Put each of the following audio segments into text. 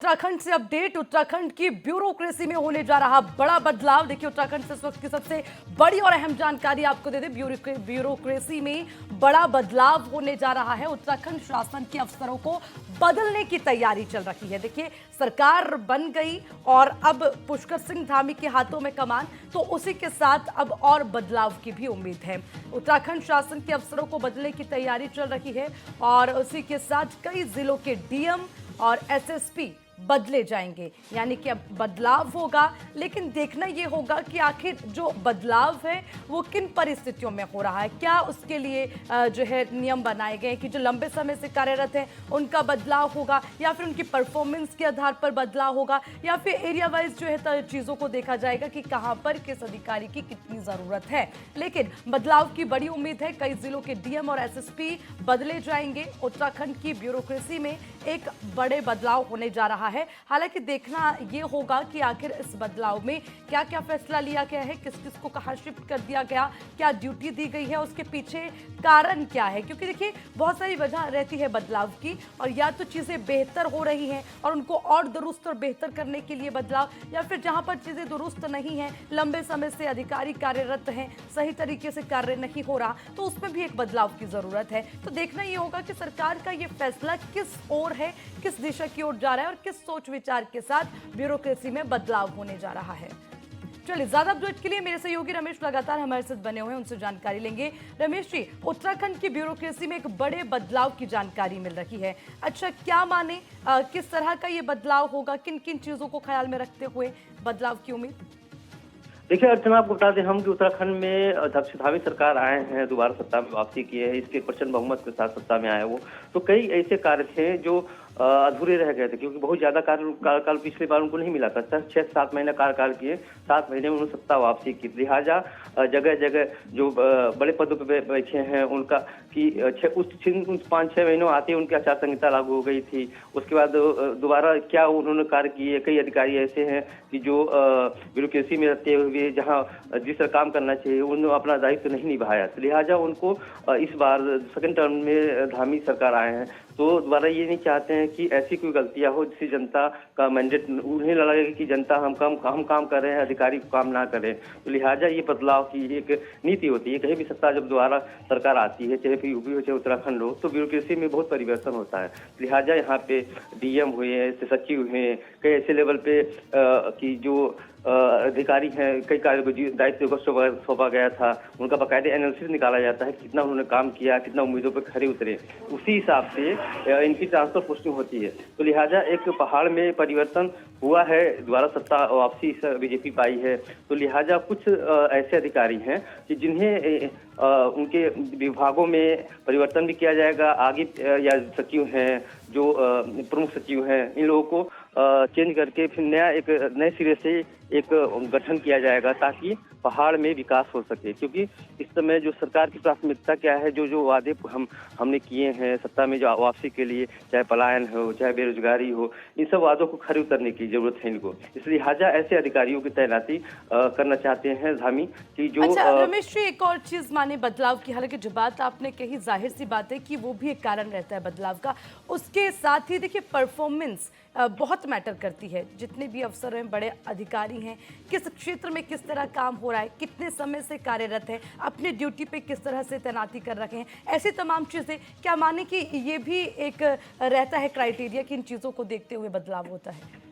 उत्तराखंड से अपडेट। उत्तराखंड की ब्यूरोक्रेसी में होने जा रहा बड़ा बदलाव। देखिए, उत्तराखंड से इस वक्त की सबसे बड़ी और अहम जानकारी आपको दे दें। ब्यूरोक्रेसी में बड़ा बदलाव होने जा रहा है। उत्तराखंड शासन के अफसरों को बदलने की तैयारी चल रही है। देखिए, सरकार बन गई और अब पुष्कर सिंह धामी के हाथों में कमान, तो उसी के साथ अब और बदलाव की भी उम्मीद है। उत्तराखंड शासन के अफसरों को बदलने की तैयारी चल रही है और उसी के साथ कई जिलों के डीएम और एसएसपी बदले जाएंगे, यानी कि अब बदलाव होगा। लेकिन देखना यह होगा कि आखिर जो बदलाव है वो किन परिस्थितियों में हो रहा है। क्या उसके लिए जो है नियम बनाए गए कि जो लंबे समय से कार्यरत हैं उनका बदलाव होगा, या फिर उनकी परफॉर्मेंस के आधार पर बदलाव होगा, या फिर एरिया वाइज जो है चीज़ों को देखा जाएगा कि कहाँ पर किस अधिकारी की कितनी ज़रूरत है। लेकिन बदलाव की बड़ी उम्मीद है। कई जिलों के डीएम और एसएसपी बदले जाएंगे। उत्तराखंड की ब्यूरोक्रेसी में एक बड़े बदलाव होने जा रहा है। हालांकि देखना यह होगा कि आखिर इस बदलाव में क्या क्या फैसला लिया गया है, किस किस को कहां शिफ्ट कर दिया गया, क्या ड्यूटी दी गई है, उसके पीछे कारण क्या है। क्योंकि देखिए, बहुत सारी वजह रहती है बदलाव की, और या तो चीजें बेहतर हो रही हैं और उनको और दुरुस्त और बेहतर करने के लिए बदलाव, या फिर जहां पर चीजें दुरुस्त नहीं हैं, लंबे समय से अधिकारी कार्यरत हैं, सही तरीके से कार्य नहीं हो रहा, तो उसमें भी एक बदलाव की जरूरत है। तो देखना यह होगा कि सरकार का यह फैसला किस ओर है, किस दिशा की ओर जा रहा है और किस सोच विचार के साथ ब्यूरोक्रेसी में बदलाव होने जा रहा है। चलिए, ज्यादा अपडेट के लिए मेरे सहयोगी रमेश लगातार हमारे साथ बने हुए हैं, उनसे जानकारी लेंगे। रमेश जी, उत्तराखंड की ब्यूरोक्रेसी में एक बड़े बदलाव की जानकारी मिल रही है। अच्छा, क्या माने, किस तरह का ये बदलाव होगा, किन किन चीजों को ख्याल में रखते हुए बदलाव की उम्मीद? देखिए अर्चना, आपको बता दें हम कि उत्तराखंड में धामी सरकार आए हैं, दोबारा सत्ता में वापसी की है, इसके प्रचंड बहुमत के साथ सत्ता में आए वो। तो कई ऐसे कार्य थे जो अधूरे रह गए थे, क्योंकि बहुत ज्यादा कार्यकाल पिछले बार उनको नहीं मिला था। 6-7 महीने कार्यकाल किए, 7 महीने में उन्होंने सत्ता वापसी की। लिहाजा जगह जगह जो बड़े पदों पर बैठे हैं उनका कि 5-6 महीनों आते उनकी आचार संहिता लागू हो गई थी। उसके बाद दोबारा क्या उन्होंने कार्य किए। कई अधिकारी ऐसे हैं कि जो ब्यूरोक्रेसी में रहते हुए जहां जिस तरह काम करना चाहिए उन्होंने अपना दायित्व नहीं निभाया। तो लिहाजा उनको इस बार सेकंड टर्म में धामी सरकार आए हैं, तो दोबारा ये नहीं चाहते हैं कि ऐसी कोई गलतियां हो जिससे जनता का मैंडेट उन्हें लगे कि जनता हम काम कर रहे हैं, अधिकारी काम ना करें। तो लिहाजा ये बदलाव की एक नीति होती है। कहीं भी सत्ता जब दोबारा सरकार आती है, चाहे यूपी हो चाहे उत्तराखंड हो, तो ब्यूरोक्रेसी में बहुत परिवर्तन होता है। लिहाजा यहाँ पे डीएम हुए हैं, सचिव हुए हैं, कई ऐसे लेवल पे कि जो अधिकारी हैं, कई कार्यों को दायित्व को सौंपा गया था, उनका बाकायदे एनालिसिस निकाला जाता है, कितना उन्होंने काम किया, कितना उम्मीदों पर खरे उतरे, उसी हिसाब से इनकी ट्रांसफर पोस्टिंग होती है। तो लिहाजा एक पहाड़ में परिवर्तन हुआ है, दोबारा सत्ता वापसी बीजेपी पाई है। तो लिहाजा कुछ ऐसे अधिकारी हैं कि जिन्हें उनके विभागों में परिवर्तन भी किया जाएगा। आगे या सचिव हैं, जो प्रमुख सचिव हैं, इन लोगों को चेंज करके फिर नए सिरे से एक गठन किया जाएगा, ताकि पहाड़ में विकास हो सके। क्योंकि इस समय जो सरकार की प्राथमिकता क्या है, जो वादे हमने किए हैं सत्ता में जो वापसी के लिए, चाहे पलायन हो चाहे बेरोजगारी हो, इन सब वादों को खरे उतरने की जरूरत है इनको। इसलिए लिहाजा ऐसे अधिकारियों की तैनाती करना चाहते हैं धामी की जो। अच्छा रमेश जी, एक और चीज माने बदलाव की, हालांकि जो बात आपने कही जाहिर सी बात है कि वो भी एक कारण रहता है बदलाव का। उसके साथ ही देखिए, परफॉर्मेंस बहुत मैटर करती है। जितने भी अफसर हैं, बड़े अधिकारी हैं, किस क्षेत्र में किस तरह काम हो रहा है, कितने समय से कार्यरत है, अपने ड्यूटी पे किस तरह से तैनाती कर रखे हैं, ऐसी तमाम चीज़ें, क्या माने कि ये भी एक रहता है क्राइटेरिया कि इन चीज़ों को देखते हुए बदलाव होता है?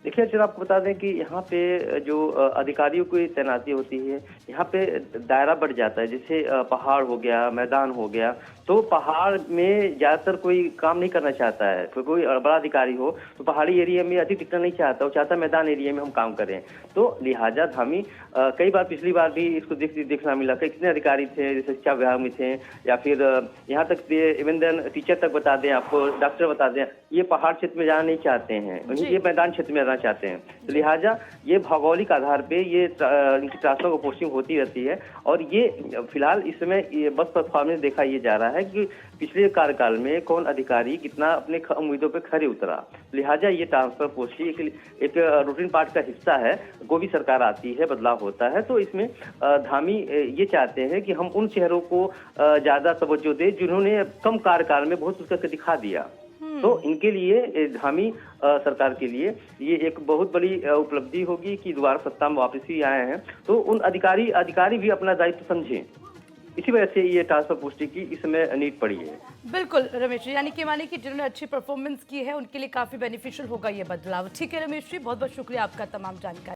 देखिए चलो आपको बता दें कि यहाँ पे जो अधिकारियों की तैनाती होती है, यहाँ पे दायरा बढ़ जाता है। जैसे पहाड़ हो गया, मैदान हो गया, तो पहाड़ में ज्यादातर कोई काम नहीं करना चाहता है। कोई बड़ा अधिकारी हो तो पहाड़ी एरिया में अधिक टिकना नहीं चाहता, वो चाहता मैदान एरिया में हम काम करें। तो लिहाजा धामी कई बार पिछली बार भी इसको देखना मिला। कितने अधिकारी थे, जैसे शिक्षा विभाग में थे, या फिर यहाँ तक इवन देन टीचर तक बता दें, आपको डॉक्टर बता दें, ये पहाड़ क्षेत्र में जाना नहीं चाहते हैं, ये मैदान क्षेत्र में रहना चाहते हैं। तो लिहाजा ये भौगोलिक आधार पे ये इनकी ट्रांसफर पोस्टिंग होती रहती है। और ये फिलहाल इस समय ये बस परफॉर्मेंस देखा ये जा रहा है कि पिछले कार्यकाल में कौन अधिकारी कितना अपने उम्मीदों पे खरे उतरा। लिहाजा ये ट्रांसफर पोस्टिंग एक रूटीन पार्ट का हिस्सा है। कोई भी सरकार आती है, बदलाव होता है, तो इसमें धामी ये चाहते हैं कि हम उन चेहरों को ज्यादा तवज्जो दें जिन्होंने कम कार्यकाल में बहुत कुछ करके दिखा दिया। तो इनके लिए धामी सरकार के लिए ये एक बहुत बड़ी उपलब्धि होगी कि दोबारा सत्ता में वापसी आए हैं। तो उन अधिकारी भी अपना दायित्व समझें। इसी वजह से ये ट्रांसफर पुष्टि की इसमें नीड पड़ी है। बिल्कुल रमेश जी, यानी कि माने कि जिन्होंने अच्छी परफॉर्मेंस की है उनके लिए काफी बेनिफिशियल होगा ये बदलाव। ठीक है रमेश जी, बहुत बहुत शुक्रिया आपका तमाम जानकारी।